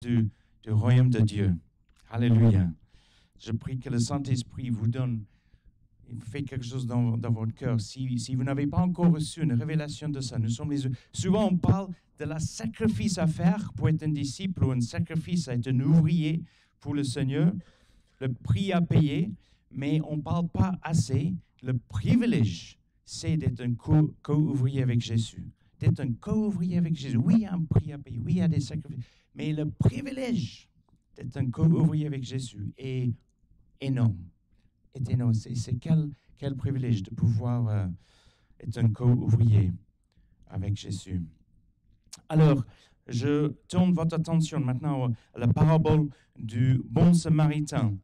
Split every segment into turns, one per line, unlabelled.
du royaume de Dieu. Alléluia. Je prie que le Saint-Esprit vous donne, il fait quelque chose dans votre cœur. Si vous n'avez pas encore reçu une révélation de ça, souvent on parle de la sacrifice à faire pour être un disciple ou un sacrifice à être un ouvrier pour le Seigneur, le prix à payer, mais on ne parle pas assez. Le privilège, c'est d'être un co-ouvrier avec Jésus. D'être un co-ouvrier avec Jésus. Oui, il y a un prix à payer, oui, il y a des sacrifices, mais le privilège d'être un co-ouvrier avec Jésus est énorme. C'est quel privilège de pouvoir être un co-ouvrier avec Jésus. Alors, je tourne votre attention maintenant à la parabole du bon samaritain.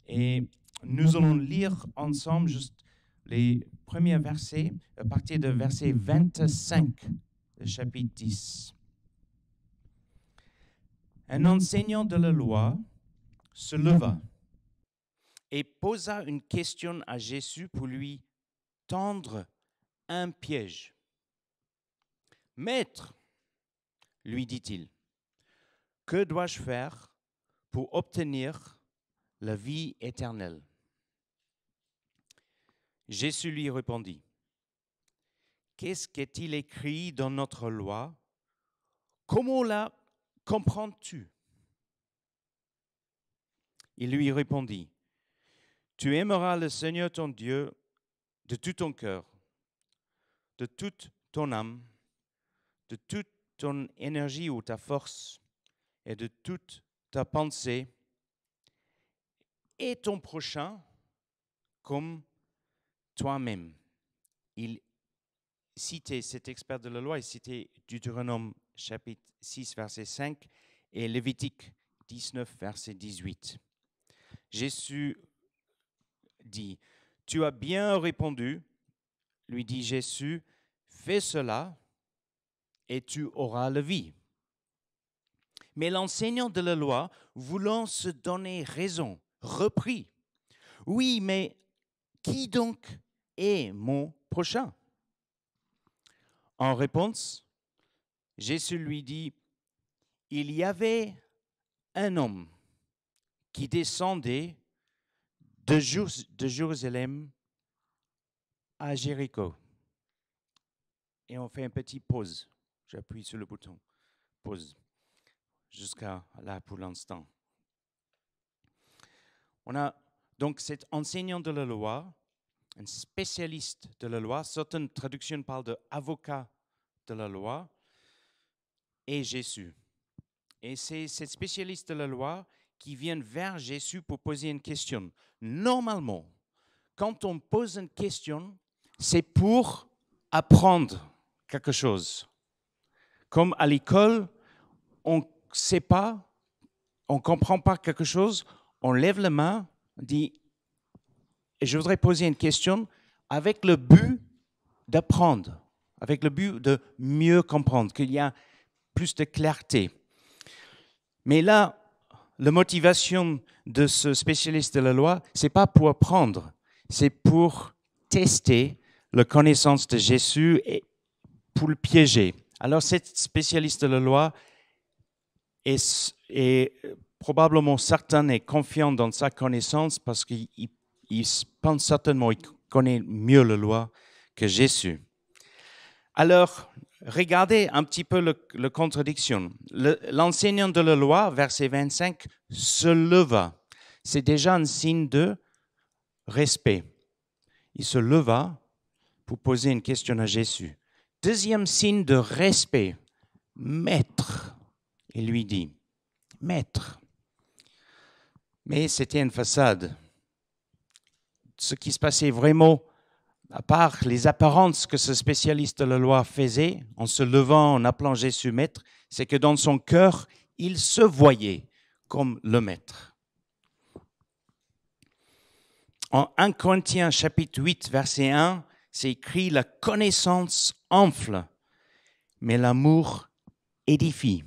Et nous allons lire ensemble juste les premiers versets, à partir de verset 25 du chapitre 10. Un enseignant de la loi se leva et posa une question à Jésus pour lui tendre un piège. « Maître, lui dit-il, que dois-je faire pour obtenir la vie éternelle ?» Jésus lui répondit, « Qu'est-ce qu'est-il écrit dans notre loi? Comment la comprends-tu » Il lui répondit, « Tu aimeras le Seigneur ton Dieu de tout ton cœur, de toute ton âme, de toute ton énergie ou ta force et de toute ta pensée, et ton prochain comme toi-même. » Il citait, cet expert de la loi, il citait Deutéronome chapitre 6, verset 5 et Lévitique 19, verset 18. Jésus dit, « Tu as bien répondu, lui dit Jésus, fais cela et tu auras la vie. » Mais l'enseignant de la loi, voulant se donner raison, reprit, « Oui, mais qui donc est mon prochain ?» En réponse, Jésus lui dit, « Il y avait un homme qui descendait de Jérusalem à Jéricho. » Et on fait une petite pause. J'appuie sur le bouton. Pause. Jusqu'à là pour l'instant. On a donc cet enseignant de la loi, un spécialiste de la loi. Certaines traductions parlent d'avocat de la loi et Jésus. Et c'est cet spécialiste de la loi qui vient vers Jésus pour poser une question. Normalement, quand on pose une question, c'est pour apprendre quelque chose. Comme à l'école, on ne sait pas, on ne comprend pas quelque chose, on lève la main, on dit « Je voudrais poser une question » avec le but d'apprendre, avec le but de mieux comprendre, qu'il y a plus de clarté. Mais là, la motivation de ce spécialiste de la loi, ce n'est pas pour apprendre, c'est pour tester la connaissance de Jésus et pour le piéger. Alors, cet spécialiste de la loi est probablement certain et confiant dans sa connaissance parce qu'il pense certainement qu'il connaît mieux la loi que Jésus. Alors, regardez un petit peu la contradiction. L'enseignant de la loi, verset 25, se leva. C'est déjà un signe de respect. Il se leva pour poser une question à Jésus. Deuxième signe de respect, maître. Il lui dit, maître. Mais c'était une façade. Ce qui se passait vraiment, à part les apparences que ce spécialiste de la loi faisait, en se levant, en appelant Jésus maître, c'est que dans son cœur, il se voyait comme le maître. En 1 Corinthiens chapitre 8, verset 1, c'est écrit « La connaissance enfle, mais l'amour édifie ».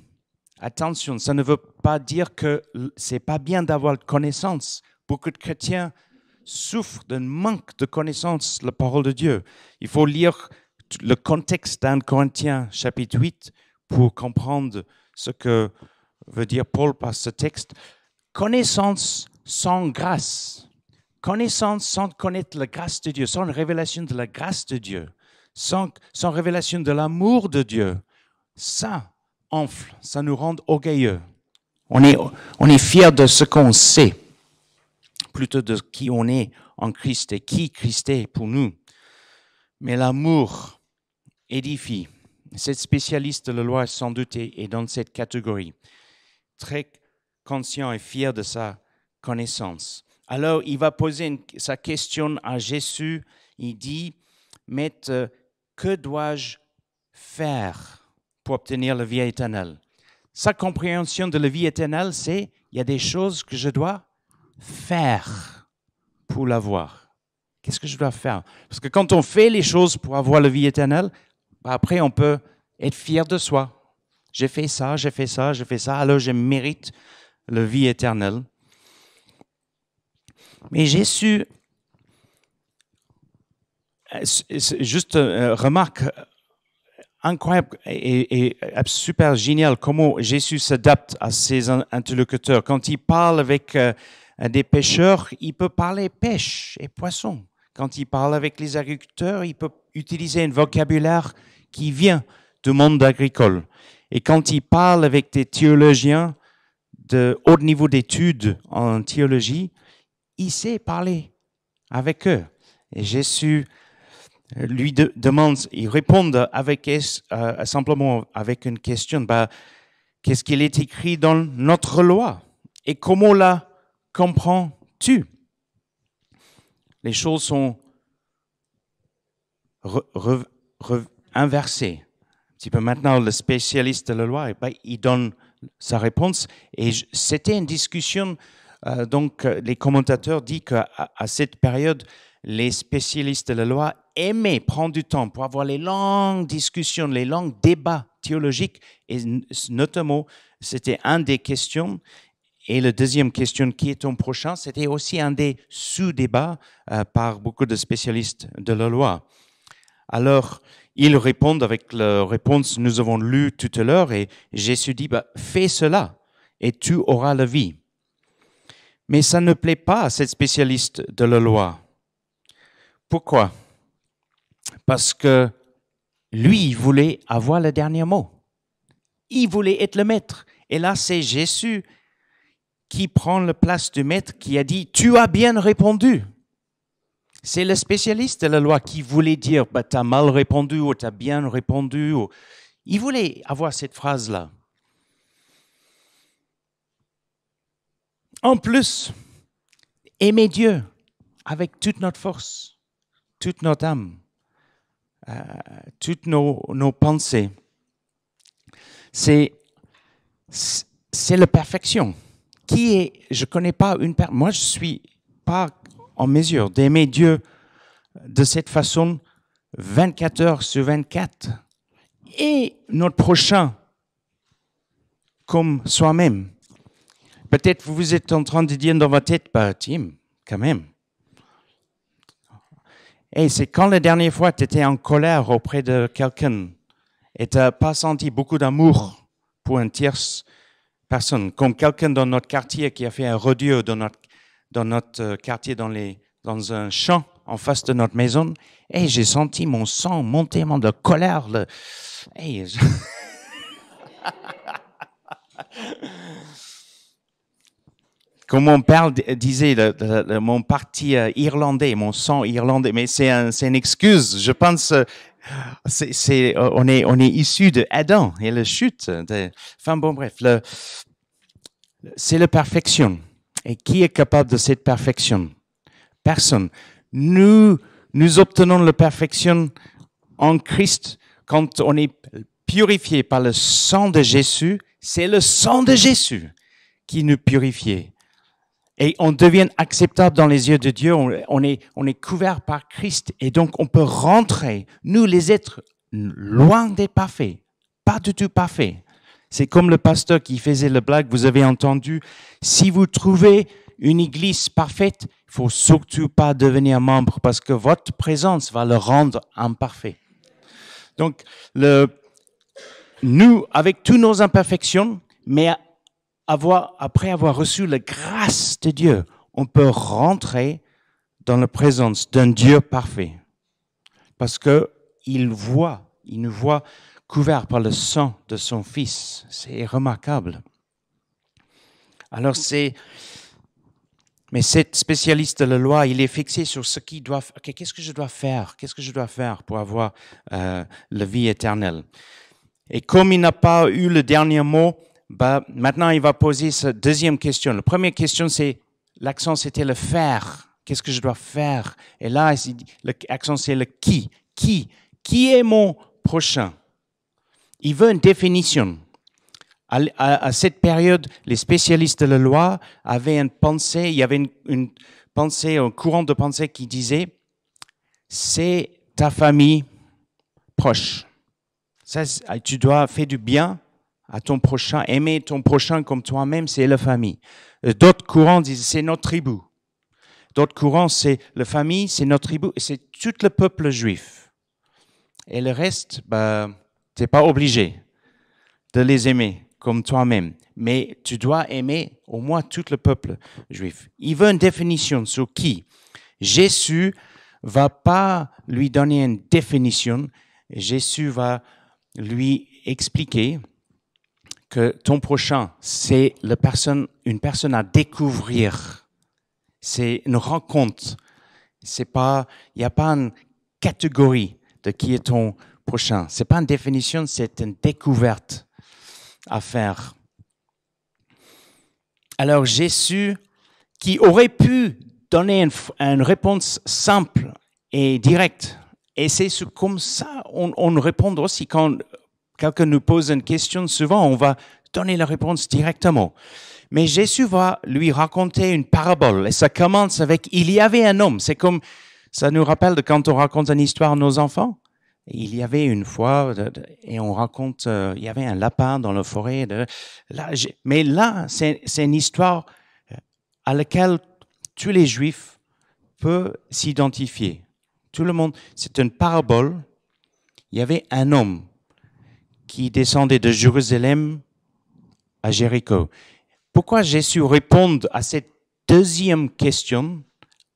Attention, ça ne veut pas dire que c'est pas bien d'avoir de connaissance. Beaucoup de chrétiens souffrent d'un manque de connaissance de la parole de Dieu. Il faut lire le contexte d'1 Corinthiens chapitre 8 pour comprendre ce que veut dire Paul par ce texte, connaissance sans grâce. Connaissance sans connaître la grâce de Dieu, sans une révélation de la grâce de Dieu, sans révélation de l'amour de Dieu, ça enfle, ça nous rend orgueilleux. On est fier de ce qu'on sait, plutôt de qui on est en Christ et qui Christ est pour nous. Mais l'amour édifie. Cette spécialiste de la loi, sans doute, est dans cette catégorie. Très conscient et fier de sa connaissance. Alors, il va poser sa question à Jésus. Il dit, « Maître, que dois-je faire pour obtenir la vie éternelle ?» Sa compréhension de la vie éternelle, c'est, il y a des choses que je dois faire pour l'avoir. Qu'est-ce que je dois faire? Parce que quand on fait les choses pour avoir la vie éternelle, après, on peut être fier de soi. J'ai fait ça, j'ai fait ça, j'ai fait ça, alors je mérite la vie éternelle. Mais Jésus, juste remarque incroyable et super génial comment Jésus s'adapte à ses interlocuteurs. Quand il parle avec des pêcheurs, il peut parler pêche et poisson. Quand il parle avec les agriculteurs, il peut utiliser un vocabulaire qui vient du monde agricole. Et quand il parle avec des théologiens de haut niveau d'études en théologie, il sait parler avec eux. Et Jésus lui demande, il répond simplement avec une question, qu'est-ce qu'il est écrit dans notre loi et comment la comprends-tu? Les choses sont inversées. Un petit peu maintenant, le spécialiste de la loi, il donne sa réponse. Et c'était une discussion. Donc, les commentateurs disent qu'à cette période, les spécialistes de la loi aimaient prendre du temps pour avoir les longues discussions, les longs débats théologiques. Et notamment, c'était une des questions. Et la deuxième question qui est ton prochain, c'était aussi un des sous-débats par beaucoup de spécialistes de la loi. Alors, ils répondent avec la réponse que nous avons lue tout à l'heure. Et Jésus dit, fais cela et tu auras la vie. Mais ça ne plaît pas à cette spécialiste de la loi. Pourquoi? Parce que lui, il voulait avoir le dernier mot. Il voulait être le maître. Et là, c'est Jésus qui prend la place du maître, qui a dit « Tu as bien répondu ». C'est le spécialiste de la loi qui voulait dire « Tu as mal répondu » ou « Tu as bien répondu ». Il voulait avoir cette phrase-là. En plus, aimer Dieu avec toute notre force, toute notre âme, toutes nos pensées, c'est la perfection. Je ne connais pas une personne, moi je ne suis pas en mesure d'aimer Dieu de cette façon 24 heures sur 24 et notre prochain comme soi-même. Peut-être vous êtes en train de dire dans votre tête, Tim, quand même. Et c'est quand la dernière fois tu étais en colère auprès de quelqu'un et tu n'as pas senti beaucoup d'amour pour une tierce personne, comme quelqu'un dans notre quartier qui a fait un rodeo dans notre quartier, dans un champ en face de notre maison, et j'ai senti mon sang monter de colère. Comme mon père disait, mon parti irlandais, mon sang irlandais, mais c'est une excuse. Je pense, on est issu de Adam et la chute. Enfin bon, bref, c'est la perfection. Et qui est capable de cette perfection? Personne. Nous obtenons la perfection en Christ quand on est purifié par le sang de Jésus. C'est le sang de Jésus qui nous purifie. Et on devient acceptable dans les yeux de Dieu, on est couvert par Christ et donc on peut rentrer, nous les êtres, loin d'être parfaits, pas du tout parfaits. C'est comme le pasteur qui faisait la blague, vous avez entendu, si vous trouvez une église parfaite, il ne faut surtout pas devenir membre parce que votre présence va le rendre imparfait. Donc, nous, avec toutes nos imperfections, mais
après avoir reçu la grâce de Dieu, on peut rentrer dans la présence d'un Dieu parfait. Parce qu'il nous voit couverts par le sang de son Fils. C'est remarquable. Alors mais cet spécialiste de la loi, il est fixé sur ce qu'il doit faire. Okay, qu'est-ce que je dois faire? Qu'est-ce que je dois faire pour avoir la vie éternelle? Et comme il n'a pas eu le dernier mot, maintenant il va poser sa deuxième question. La première question, l'accent c'était le faire. Qu'est-ce que je dois faire? Et là, l'accent c'est le qui. Qui est mon prochain? Il veut une définition. À cette période, les spécialistes de la loi avaient une pensée, il y avait une pensée, un courant de pensée qui disait « c'est ta famille proche ». Tu dois faire du bien à ton prochain, aimer ton prochain comme toi-même, c'est la famille. D'autres courants disent « c'est notre tribu ». D'autres courants, c'est la famille, c'est notre tribu, c'est tout le peuple juif. Et le reste, tu n'es pas obligé de les aimer comme toi-même, mais tu dois aimer au moins tout le peuple juif. Il veut une définition sur qui. Jésus va pas lui donner une définition. Jésus va lui expliquer que ton prochain, c'est une personne à découvrir. C'est une rencontre. Il n'y a pas une catégorie de qui est ton prochain. C'est pas une définition, c'est une découverte à faire. Alors Jésus, qui aurait pu donner une réponse simple et directe, et c'est comme ça on répond aussi. Quand quelqu'un nous pose une question, souvent on va donner la réponse directement. Mais Jésus va lui raconter une parabole, et ça commence avec « il y avait un homme ». C'est comme, ça nous rappelle de quand on raconte une histoire à nos enfants. Il y avait une fois, et on raconte, il y avait un lapin dans la forêt. Mais là, c'est une histoire à laquelle tous les Juifs peuvent s'identifier. Tout le monde, c'est une parabole. Il y avait un homme qui descendait de Jérusalem à Jéricho. Pourquoi Jésus répond à cette deuxième question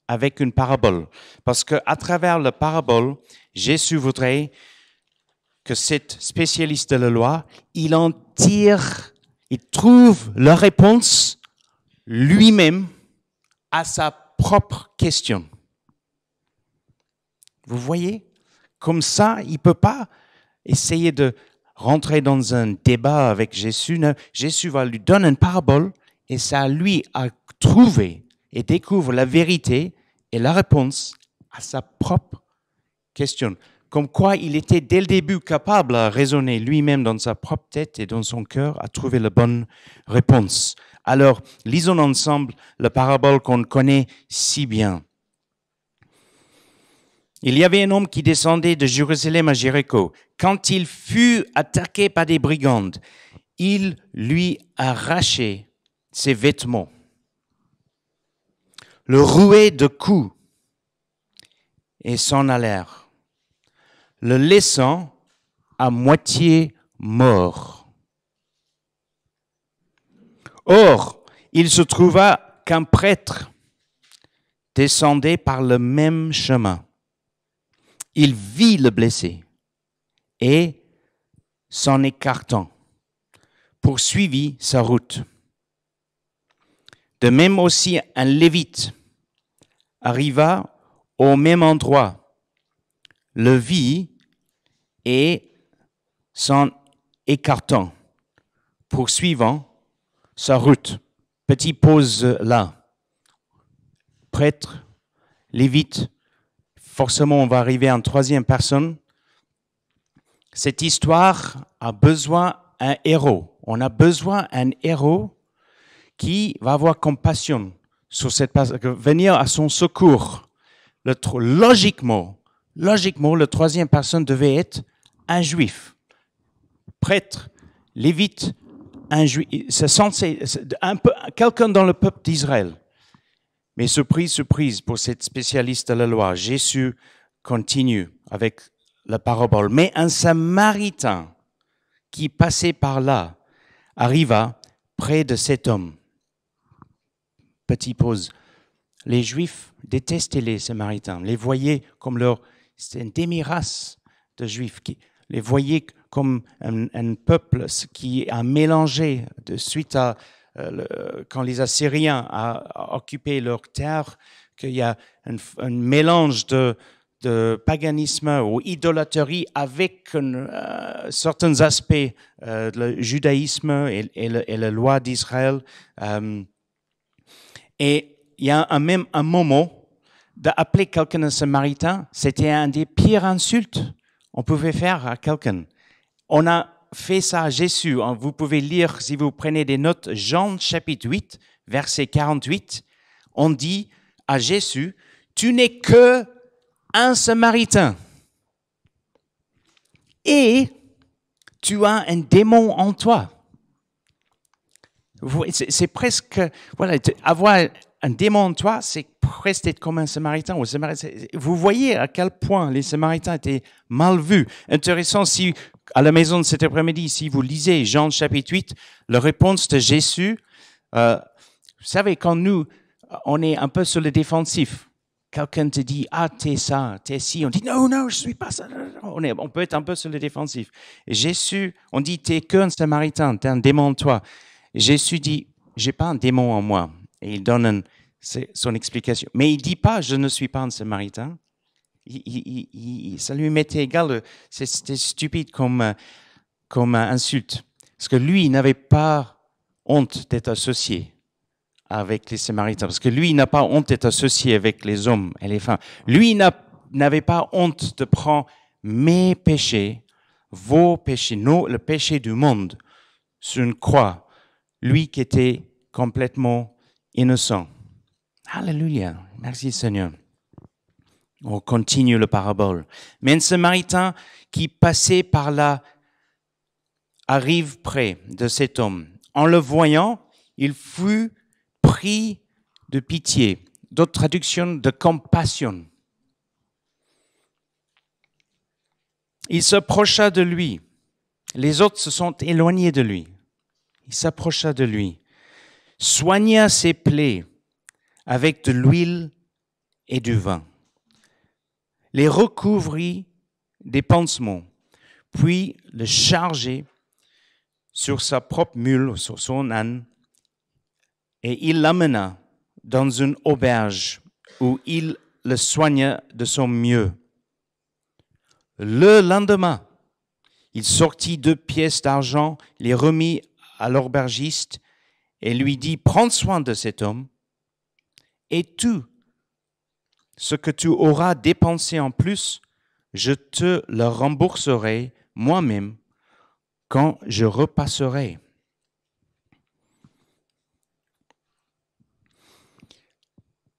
avec une parabole? Parce qu'à travers la parabole, Jésus voudrait que cet spécialiste de la loi, il trouve la réponse lui-même à sa propre question. Vous voyez? Comme ça, il ne peut pas essayer de rentrer dans un débat avec Jésus. Jésus va lui donner une parabole et c'est à lui à trouver et découvrir la vérité et la réponse à sa propre question. Comme quoi il était dès le début capable à raisonner lui-même dans sa propre tête et dans son cœur à trouver la bonne réponse. Alors, lisons ensemble la parabole qu'on connaît si bien. Il y avait un homme qui descendait de Jérusalem à Jéricho. Quand il fut attaqué par des brigands, ils lui arrachaient ses vêtements, le rouaient de coups et s'en allèrent, le laissant à moitié mort. Or, il se trouva qu'un prêtre descendait par le même chemin. Il vit le blessé et, s'en écartant, poursuivit sa route. De même aussi, un lévite arriva au même endroit, le vit et, s'en écartant, poursuivant sa route. Petite pause là. Prêtre, lévite, forcément on va arriver en troisième personne. Cette histoire a besoin d'un héros. On a besoin d'un héros qui va avoir compassion sur cette personne, venir à son secours. Logiquement, la troisième personne devait être un juif. Prêtre, lévite, un juif. C'est censé, quelqu'un dans le peuple d'Israël. Mais surprise, pour cette spécialiste de la loi, Jésus continue avec la parabole. Mais un Samaritain qui passait par là arriva, près de cet homme. Petite pause. Les Juifs détestaient les Samaritains, les voyaient comme c'était une demi-race de Juifs, qui les voyaient comme un peuple qui a mélangé suite à quand les Assyriens ont occupé leur terre, qu'il y a un mélange de paganisme ou idolâtrerie avec certains aspects du judaïsme et la loi d'Israël. Et il y a même un moment d'appeler quelqu'un un Samaritain, c'était un des pires insultes qu'on pouvait faire à quelqu'un. On a fait ça à Jésus. Vous pouvez lire, si vous prenez des notes, Jean chapitre 8, verset 48. On dit à Jésus, « Tu n'es que un Samaritain et tu as un démon en toi. » C'est presque, voilà, avoir un démon en toi, c'est presque être comme un Samaritain. Vous voyez à quel point les Samaritains étaient mal vus. Intéressant, si à la maison de cet après-midi, si vous lisez Jean chapitre 8, la réponse de Jésus, vous savez, quand nous, on est un peu sur le défensif, quelqu'un te dit, ah, t'es ça, t'es ci, on dit, non, non, je suis pas ça. On peut être un peu sur le défensif. Et Jésus, on dit, t'es qu'un Samaritain, t'es un démon en toi. Et Jésus dit, j'ai pas un démon en moi. Et il donne son explication. Mais il dit pas, je ne suis pas un Samaritain. Ça lui mettait égal. C'était stupide comme insulte. Parce que lui, il n'avait pas honte d'être associé avec les Samaritains. Parce que lui, il n'a pas honte d'être associé avec les hommes et les femmes. Lui, il n'avait pas honte de prendre mes péchés, vos péchés, le péché du monde sur une croix. Lui qui était complètement innocent. Alléluia. Merci Seigneur. On continue la parabole. Mais un Samaritain qui passait par là arrive près de cet homme. En le voyant, il fut pris de pitié. D'autres traductions, de compassion. Il s'approcha de lui. Les autres se sont éloignés de lui. Il s'approcha de lui, soigna ses plaies avec de l'huile et du vin, les recouvrit des pansements, puis le chargea sur sa propre mule, sur son âne, et il l'amena dans une auberge où il le soigna de son mieux. Le lendemain, il sortit 2 pièces d'argent, les remit à l'aubergiste et lui dit, prends soin de cet homme et tout ce que tu auras dépensé en plus, je te le rembourserai moi-même quand je repasserai.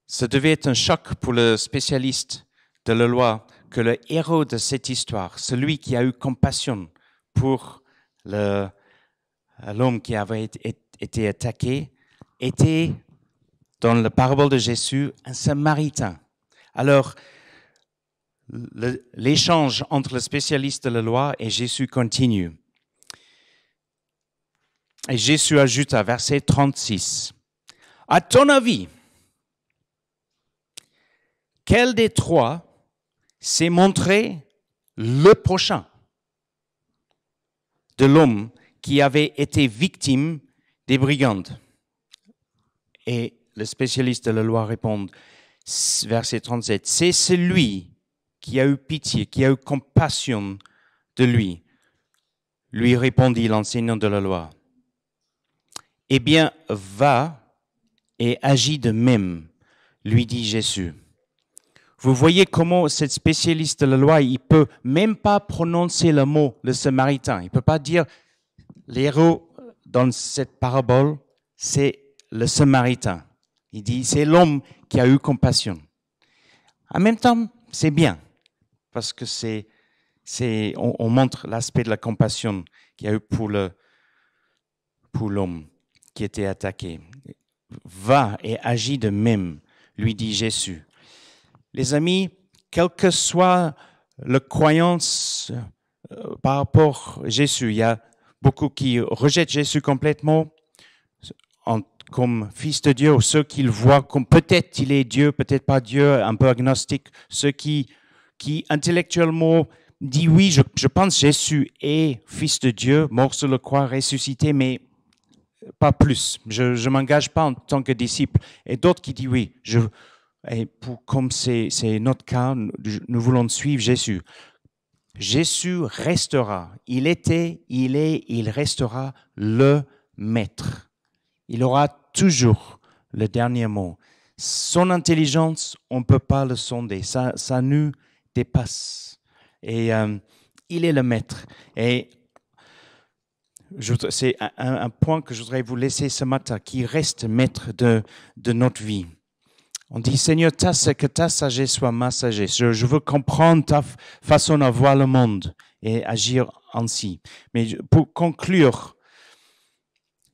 Ça devait être un choc pour le spécialiste de la loi que le héros de cette histoire, celui qui a eu compassion pour l'homme qui avait été attaqué, était, dans la parabole de Jésus, un Samaritain. Alors, l'échange entre le spécialiste de la loi et Jésus continue. Et Jésus ajoute à verset 36, « À ton avis, quel des 3 s'est montré le prochain de l'homme qui avait été victime des brigands? » Et le spécialiste de la loi répond, verset 37, « C'est celui qui a eu pitié, qui a eu compassion de lui. » Lui répondit l'enseignant de la loi. « Eh bien, va et agis de même, lui dit Jésus. » Vous voyez comment ce spécialiste de la loi, il peut même pas prononcer le mot, le Samaritain. Il peut pas dire, l'héros dans cette parabole, c'est le Samaritain. Il dit, c'est l'homme qui a eu compassion. En même temps, c'est bien, parce que on montre l'aspect de la compassion qu'il y a eu pour l'homme qui était attaqué. Va et agis de même, lui dit Jésus. Les amis, quelle que soit la croyance par rapport à Jésus, il y a beaucoup qui rejettent Jésus complètement. comme fils de Dieu, ou ceux qui le voient comme peut-être il est Dieu, peut-être pas Dieu, un peu agnostique, ceux qui intellectuellement disent oui, je pense que Jésus est fils de Dieu, mort sur la croix, ressuscité, mais pas plus. Je ne m'engage pas en tant que disciple. Et d'autres qui disent oui, comme c'est notre cas, nous voulons suivre Jésus. Jésus restera. Il était, il est, il restera le maître. Il aura toujours le dernier mot. Son intelligence, on ne peut pas le sonder. Ça nous dépasse. Et il est le maître. Et c'est un point que je voudrais vous laisser ce matin, qui reste maître de notre vie. On dit, Seigneur, que ta sagesse soit ma sagesse. Je veux comprendre ta façon de voir le monde et agir ainsi. Mais pour conclure,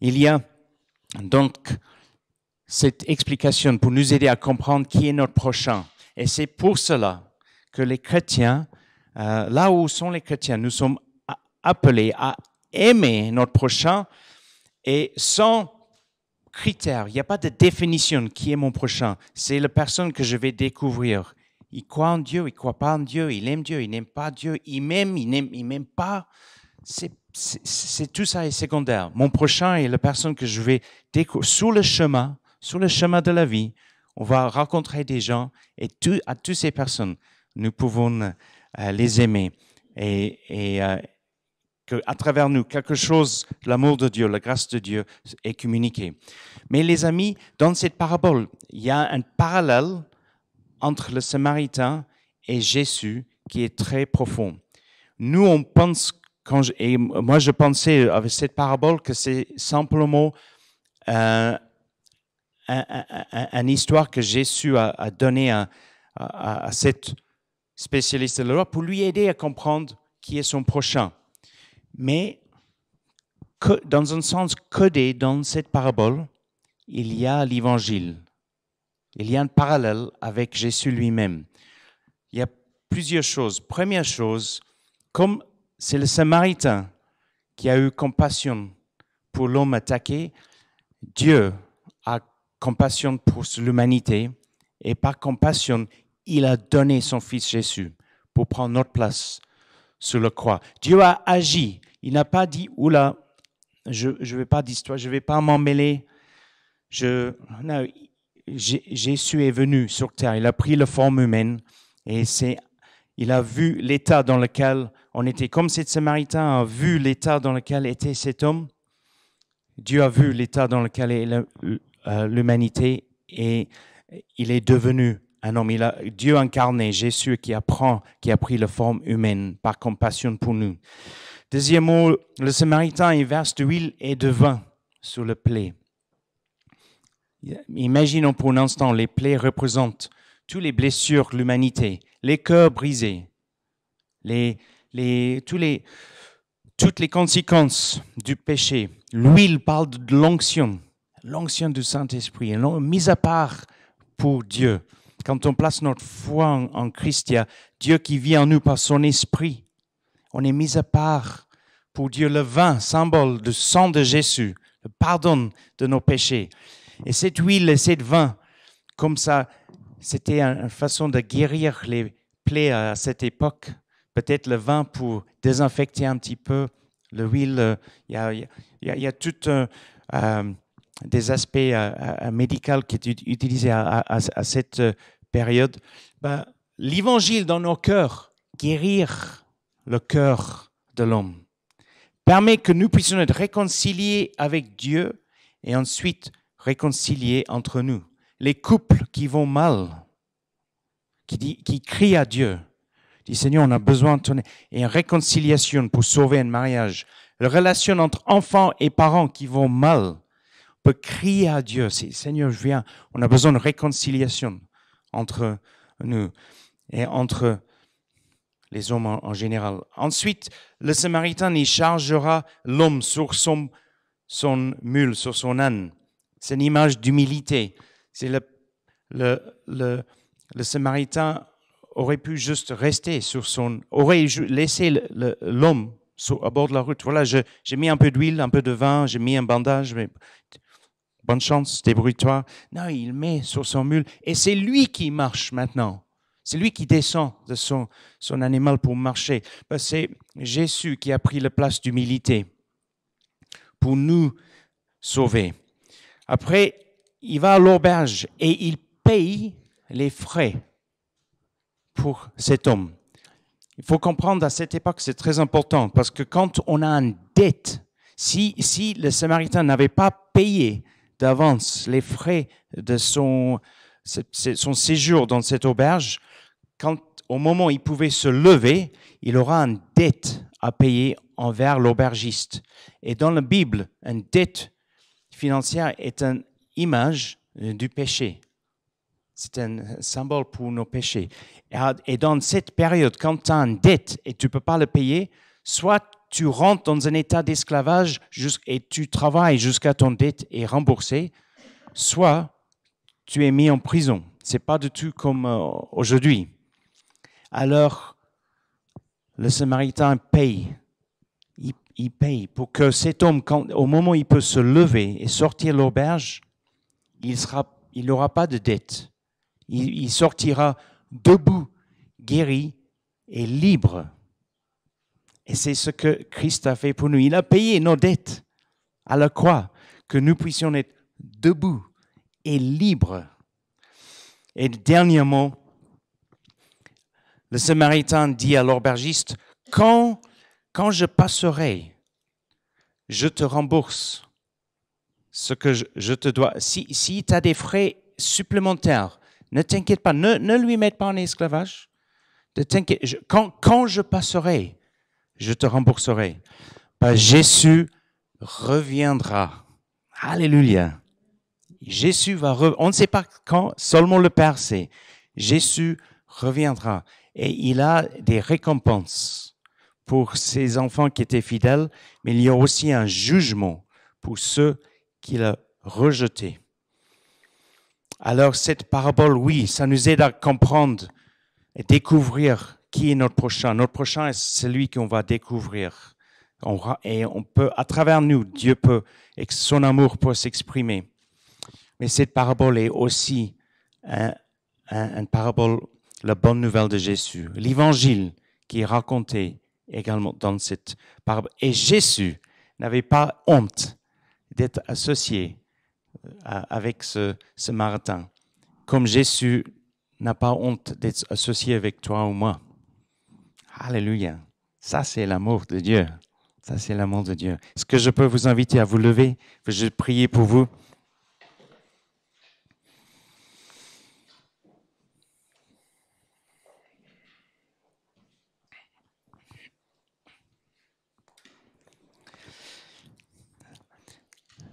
il y a donc cette explication pour nous aider à comprendre qui est notre prochain. Et c'est pour cela que les chrétiens, là où sont les chrétiens, nous sommes appelés à aimer notre prochain et sans critères. Il n'y a pas de définition qui est mon prochain. C'est la personne que je vais découvrir. Il croit en Dieu, il ne croit pas en Dieu, il n'aime pas Dieu, il m'aime, il n'aime pas. C'est tout ça est secondaire. Mon prochain est la personne que je vais découvrir sur le chemin de la vie. On va rencontrer des gens et à toutes ces personnes, nous pouvons les aimer et qu'à travers nous, quelque chose, l'amour de Dieu, la grâce de Dieu est communiqué. Mais les amis, dans cette parabole, il y a un parallèle entre le Samaritain et Jésus qui est très profond. Nous, on pense, moi je pensais avec cette parabole que c'est simplement une histoire que Jésus a donnée à cette spécialiste de la loi pour lui aider à comprendre qui est son prochain. Mais dans un sens codé dans cette parabole, il y a l'évangile. Il y a un parallèle avec Jésus lui-même. Il y a plusieurs choses. Première chose, comme c'est le Samaritain qui a eu compassion pour l'homme attaqué, Dieu a compassion pour l'humanité et par compassion, il a donné son fils Jésus pour prendre notre place sur la croix. Dieu a agi. Il n'a pas dit, oula, je ne vais pas d'histoire, je ne vais pas m'en mêler. Non, Jésus est venu sur terre, il a pris la forme humaine et il a vu l'état dans lequel on était. Comme cet Samaritain a vu l'état dans lequel était cet homme, Dieu a vu l'état dans lequel est l'humanité et il est devenu un homme. Dieu incarné, Jésus qui a pris la forme humaine par compassion pour nous. Deuxièmement, le Samaritain il verse de l'huile et de vin sur le plaie. Imaginons pour un instant, les plaies représentent toutes les blessures de l'humanité, les cœurs brisés, toutes les conséquences du péché. L'huile parle de l'onction du Saint-Esprit, mise à part pour Dieu. Quand on place notre foi en Christ, il y a Dieu qui vit en nous par son esprit. On est mis à part pour Dieu. Le vin, symbole du sang de Jésus, le pardon de nos péchés. Et cette huile et cette vin, comme ça, c'était une façon de guérir les plaies à cette époque. Peut-être le vin pour désinfecter un petit peu. L'huile, il y a tout des aspects médicaux qui étaient utilisés à cette période. L'évangile dans nos cœurs, guérir le cœur de l'homme, permet que nous puissions être réconciliés avec Dieu et ensuite réconciliés entre nous. Les couples qui vont mal, qui crient à Dieu, disent Seigneur, on a besoin de ton aide. Et une réconciliation pour sauver un mariage. La relation entre enfants et parents qui vont mal, on peut crier à Dieu, Seigneur, je viens, on a besoin de réconciliation entre nous et entre les hommes en général. Ensuite, le Samaritain, il chargera l'homme sur son mule, sur son âne. C'est une image d'humilité. C'est le Samaritain aurait pu juste rester aurait laissé l'homme à bord de la route. Voilà, j'ai mis un peu d'huile, un peu de vin, j'ai mis un bandage. Mais bonne chance, débrouille-toi. Non, il met sur son mule et c'est lui qui marche maintenant. C'est lui qui descend de son animal pour marcher. C'est Jésus qui a pris la place d'humilité pour nous sauver. Après, il va à l'auberge et il paye les frais pour cet homme. Il faut comprendre à cette époque, c'est très important parce que quand on a une dette, si le Samaritain n'avait pas payé d'avance les frais de son séjour dans cette auberge, au moment où il pouvait se lever, il aura une dette à payer envers l'aubergiste. Et dans la Bible, une dette financière est une image du péché. C'est un symbole pour nos péchés. Et dans cette période, quand tu as une dette et tu ne peux pas le payer, soit tu rentres dans un état d'esclavage et tu travailles jusqu'à ton dette est remboursée, soit tu es mis en prison. Ce n'est pas du tout comme aujourd'hui. Alors, le Samaritain paye. Il paye pour que cet homme, au moment où il peut se lever et sortir de l'auberge, il n'aura pas de dette. Il sortira debout, guéri et libre. Et c'est ce que Christ a fait pour nous. Il a payé nos dettes à la croix, que nous puissions être debout et libres. Et dernièrement, le Samaritain dit à l'aubergiste, quand je passerai, je te rembourse ce que je te dois. Si tu as des frais supplémentaires, ne t'inquiète pas, ne lui mette pas en esclavage. Quand je passerai, je te rembourserai. Jésus reviendra. Alléluia. Jésus va revenir. On ne sait pas quand, seulement le Père sait. Jésus reviendra. Et il a des récompenses pour ses enfants qui étaient fidèles, mais il y a aussi un jugement pour ceux qu'il a rejetés. Alors cette parabole, oui, ça nous aide à comprendre et découvrir qui est notre prochain. Notre prochain est celui qu'on va découvrir. Et on peut, à travers nous, Dieu peut, son amour peut s'exprimer. Mais cette parabole est aussi une parabole, la bonne nouvelle de Jésus. L'évangile qui est raconté également dans cette parabole. Et Jésus n'avait pas honte d'être associé avec ce Samaritain. Comme Jésus n'a pas honte d'être associé avec toi ou moi. Alléluia. Ça, c'est l'amour de Dieu. Ça, c'est l'amour de Dieu. Est-ce que je peux vous inviter à vous lever? Je vais prier pour vous.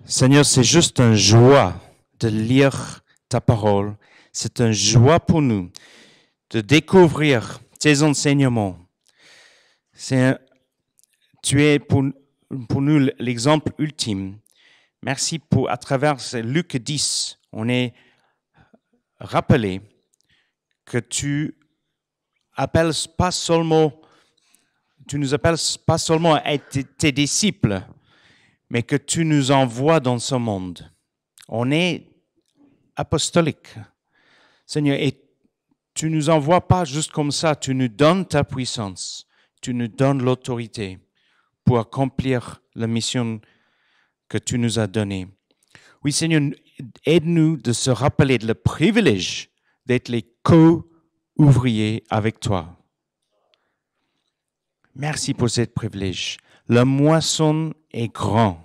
Seigneur, c'est juste une joie de lire ta parole. C'est une joie pour nous de découvrir tes enseignements. Tu es pour nous l'exemple ultime. Merci pour, à travers Luc 10, on est rappelé que tu nous appelles pas seulement à être tes disciples, mais que tu nous envoies dans ce monde. On est apostolique, Seigneur, et tu nous envoies pas juste comme ça, tu nous donnes ta puissance, tu nous donnes l'autorité pour accomplir la mission que tu nous as donnée. Oui, Seigneur, aide-nous de se rappeler de le privilège d'être les co-ouvriers avec toi. Merci pour ce privilège. La moisson est grande.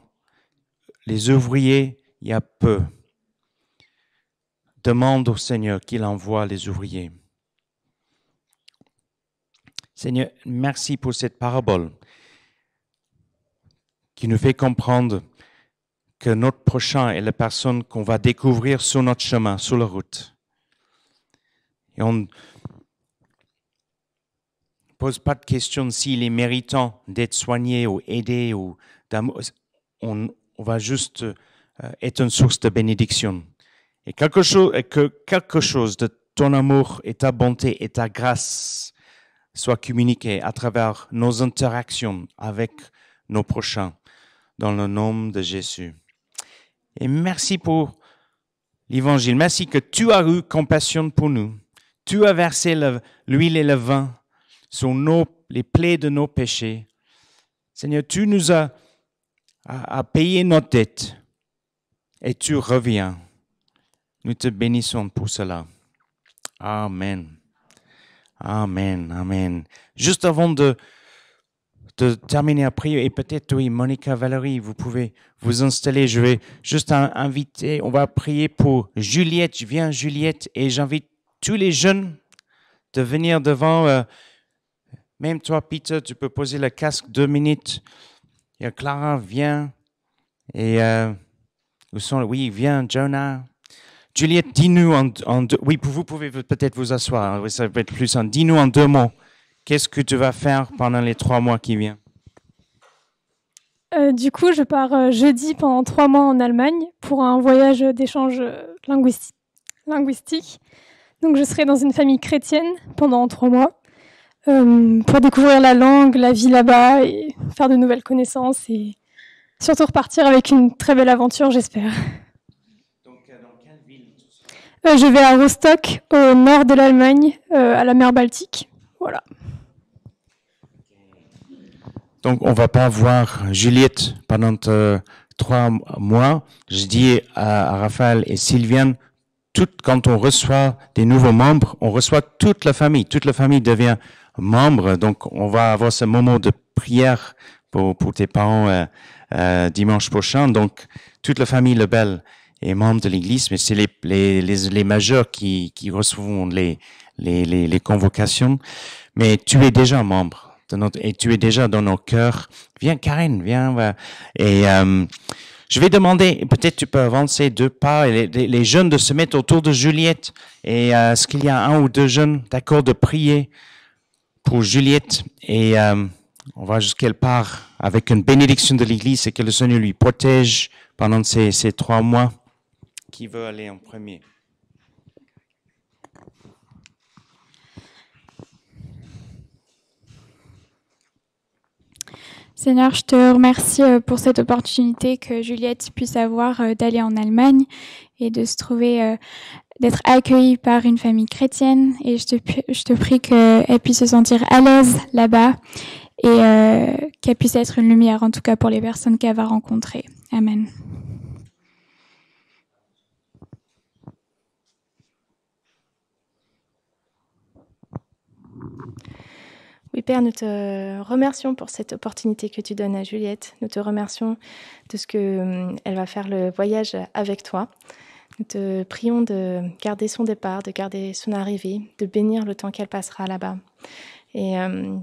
Les ouvriers, il y a peu. Demande au Seigneur qu'il envoie les ouvriers. Seigneur, merci pour cette parabole qui nous fait comprendre que notre prochain est la personne qu'on va découvrir sur notre chemin, sur la route. Et on ne pose pas de question s'il est méritant d'être soigné ou aidé ou d'amour. On va juste être une source de bénédiction. Et que quelque chose de ton amour et ta bonté et ta grâce soit communiqué à travers nos interactions avec nos prochains, dans le nom de Jésus. Et merci pour l'Évangile. Merci que tu as eu compassion pour nous. Tu as versé l'huile et le vin sur les plaies de nos péchés. Seigneur, tu nous as payé notre dette et tu reviens. Nous te bénissons pour cela. Amen. Amen. Amen. Juste avant de terminer à prier, et peut-être, oui, Monica, Valérie, vous pouvez vous installer. Je vais juste inviter, on va prier pour Juliette. Je viens, Juliette, et j'invite tous les jeunes de venir devant. Même toi, Peter, tu peux poser le casque 2 minutes. Et Clara, viens. Et oui, viens, Jonah. Juliette, dis-nous oui, vous pouvez peut-être vous asseoir. Oui, ça peut être plus simple. Dis-nous en 2 mots. Qu'est-ce que tu vas faire pendant les 3 mois qui viennent?
Du coup, je pars jeudi pendant 3 mois en Allemagne pour un voyage d'échange linguistique. Donc, je serai dans une famille chrétienne pendant 3 mois pour découvrir la langue, la vie là-bas et faire de nouvelles connaissances et surtout repartir avec une très belle aventure, j'espère.
Donc, dans quelle ville?
Je vais à Rostock, au nord de l'Allemagne, à la mer Baltique. Voilà.
Donc, on va pas voir Juliette pendant 3 mois. Je dis à Raphaël et Sylviane, quand on reçoit des nouveaux membres, on reçoit toute la famille. Toute la famille devient membre. Donc, on va avoir ce moment de prière pour tes parents dimanche prochain. Donc, toute la famille Lebel est membre de l'Église, mais c'est les majeurs qui recevront les convocations. Mais tu es déjà membre. Et tu es déjà dans nos cœurs. Viens, Karine, viens. Et je vais demander, peut-être tu peux avancer 2 pas, et les jeunes de se mettre autour de Juliette. Et est-ce qu'il y a 1 ou 2 jeunes d'accord de prier pour Juliette? Et on va juste qu'elle part avec une bénédiction de l'Église et que le Seigneur lui protège pendant ces 3 mois. Qui veut aller en premier?
Seigneur, je te remercie pour cette opportunité que Juliette puisse avoir d'aller en Allemagne et de se trouver, d'être accueillie par une famille chrétienne. Et je te prie qu'elle puisse se sentir à l'aise là-bas et qu'elle puisse être une lumière, en tout cas pour les personnes qu'elle va rencontrer. Amen.
Oui, Père, nous te remercions pour cette opportunité que tu donnes à Juliette. Nous te remercions de ce qu'elle va faire le voyage avec toi. Nous te prions de garder son départ, de garder son arrivée, de bénir le temps qu'elle passera là-bas. Et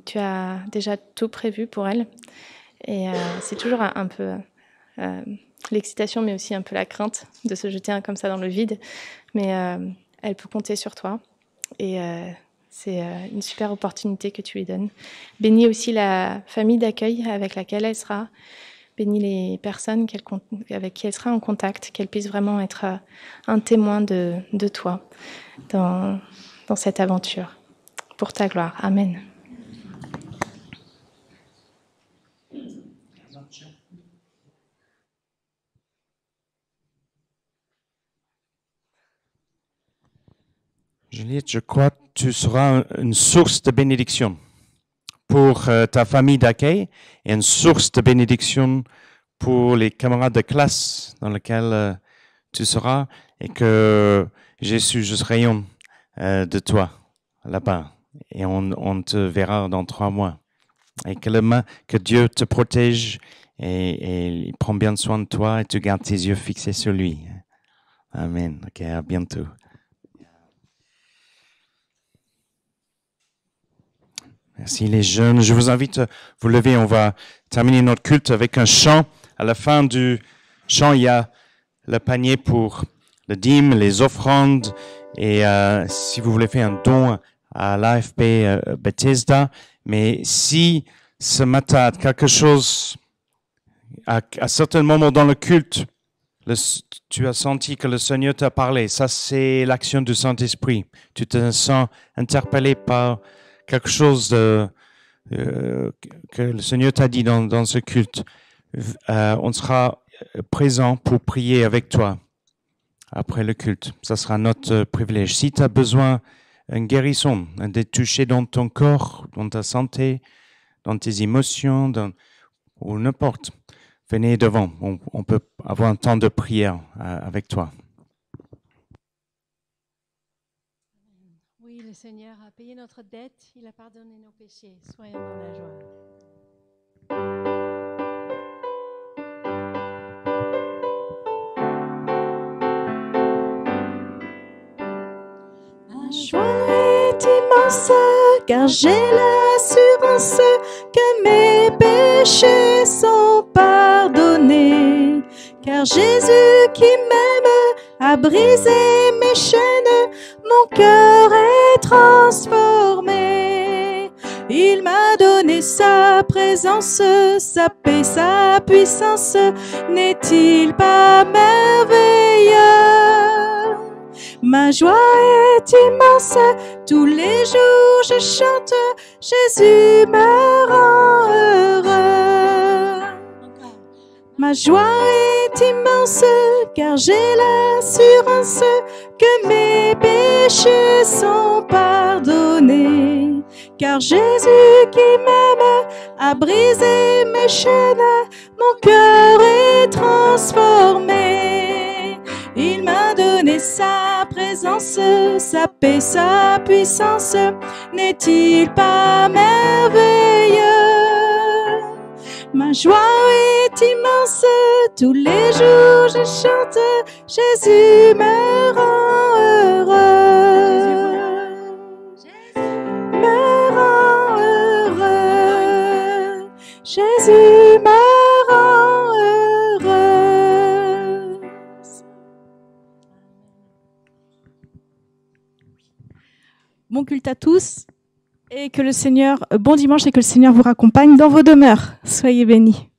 tu as déjà tout prévu pour elle. Et c'est toujours un peu l'excitation, mais aussi un peu la crainte de se jeter comme ça dans le vide. Mais elle peut compter sur toi. Et c'est une super opportunité que tu lui donnes. Bénis aussi la famille d'accueil avec laquelle elle sera. Bénis les personnes avec qui elle sera en contact, qu'elle puisse vraiment être un témoin de toi dans cette aventure. Pour ta gloire. Amen.
Juliette, je crois que tu seras une source de bénédiction pour ta famille d'accueil et une source de bénédiction pour les camarades de classe dans lesquels tu seras et que Jésus juste rayonne de toi là-bas et on te verra dans 3 mois et que Dieu te protège et il prend bien soin de toi et tu gardes tes yeux fixés sur lui. Amen. Ok, à bientôt. Merci les jeunes. Je vous invite à vous lever. On va terminer notre culte avec un chant. À la fin du chant, il y a le panier pour le dîme, les offrandes. Et si vous voulez faire un don à l'AFP Bethesda. Mais si ce matin, quelque chose, à certains moments dans le culte, tu as senti que le Seigneur t'a parlé. Ça, c'est l'action du Saint-Esprit. Tu te sens interpellé par quelque chose que le Seigneur t'a dit dans ce culte. On sera présents pour prier avec toi après le culte. Ça sera notre privilège. Si tu as besoin d'une guérison, d'être touché dans ton corps, dans ta santé, dans tes émotions, ou n'importe, venez devant. On peut avoir un temps de prière avec toi.
Oui, le Seigneur a payé notre dette, il a pardonné nos péchés. Soyons dans la joie.
Ma joie est immense, car j'ai l'assurance que mes péchés sont pardonnés. Car Jésus qui m'aime a brisé mes chaînes, mon cœur est transformé. Il m'a donné sa présence, sa paix, sa puissance. N'est-il pas merveilleux? Ma joie est immense, tous les jours je chante, Jésus me rend heureux. Ma joie est immense, car j'ai l'assurance que mes péchés sont pardonnés. Car Jésus qui m'aime a brisé mes chaînes, mon cœur est transformé. Il m'a donné sa présence, sa paix, sa puissance. N'est-il pas merveilleux? Ma joie est immense, tous les jours je chante, Jésus me rend heureux. Me rend heureux. Jésus me rend heureux. Bon culte à tous et que le Seigneur, bon dimanche et que le Seigneur vous raccompagne dans vos demeures. Soyez bénis.